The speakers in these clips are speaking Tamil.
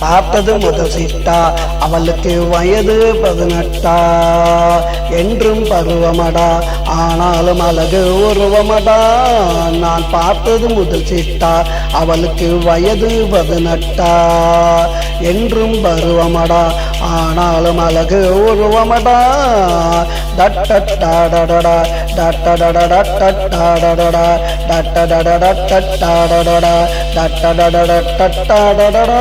பார்த்தது முதல் சிட்டா அவளுக்கு வயது 18 என்றும் பருவமடா ஆனாலும் அழகு உருவமடா. நான் பார்த்தது முதல் சிட்டா அவளுக்கு வயது 18 என்றும் பருவமடா ஆனாலும் அழகு உருவமடா. டட்டடாடடடா டட்டடடடடடடடடடா டட்டடடடடடடடடடா டட்டடடடடடடடடடா.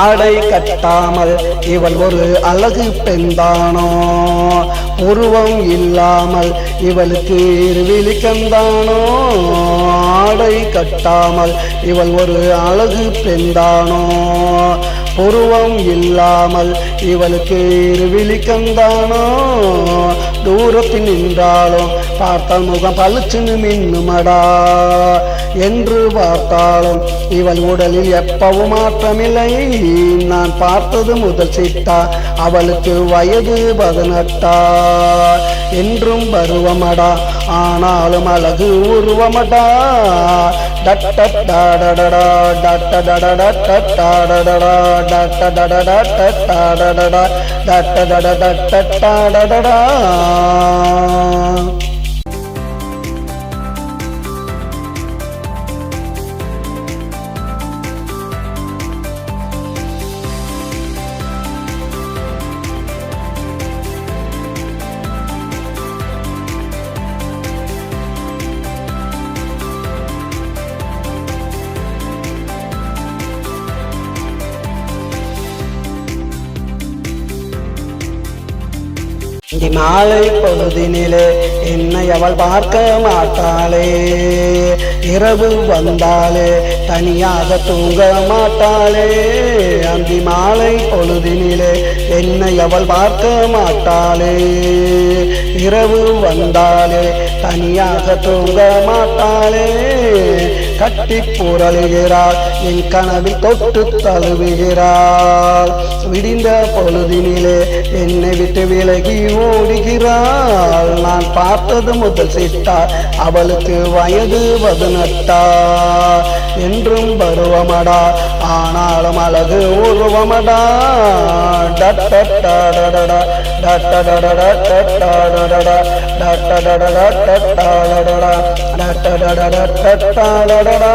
ஆடை கட்டாமல் இவள் ஒரு அழகு பெண்தானோ, உருவம் இல்லாமல் இவளுக்கு இருவிழிக்கந்தானோ. ஆடை கட்டாமல் இவள் ஒரு அழகு பெண்தானோ, உருவம் இல்லாமல் இவளுக்கு இருவிழிக்கந்தானோ. தூரத்தில் நின்றாலும் பார்த்தால் முகம் பளிச்சுன்னு மின்னுமடா, என்று பார்த்தாலும் இவள் உடலில் எப்பவும் மாற்றமில்லை. நான் பார்த்தது முதல் சிட்டா அவளுக்கு வயது 18 என்றும் பருவமடா ஆனாலும் அழகு உருவமடா. டட்டடாடடடா டட்டடடடடடடடடா டட்டடடடடடடடடா டட்டடடடடடடடடா. மாலை பொழுதினிலே என்னை அவள் பார்க்க மாட்டாளே, இரவு வந்தாலே தனியாக தூங்க மாட்டாளே. அந்த மாலை பொழுதினிலே என்னை அவள் பார்க்க மாட்டாளே, இரவு வந்தாலே தனியாக தூங்க மாட்டாளே. கட்டி புரளுகிறாள் என் கனவில் தொட்டு தழுவுகிறாள், விடிந்த பொழுதினிலே என்னை விட்டு விலகி ஓடுகிறாள். நான் பார்த்தது முதல் சிட்டா அவளுக்கு வயது 18 என்றும் பருவமடா ஆனாலும் அழகு உருவமடா. டட்டடாடடடா டட்டடடடடடடடடா டட்டடடடடடடடடா டட்டடடடடடடடடா.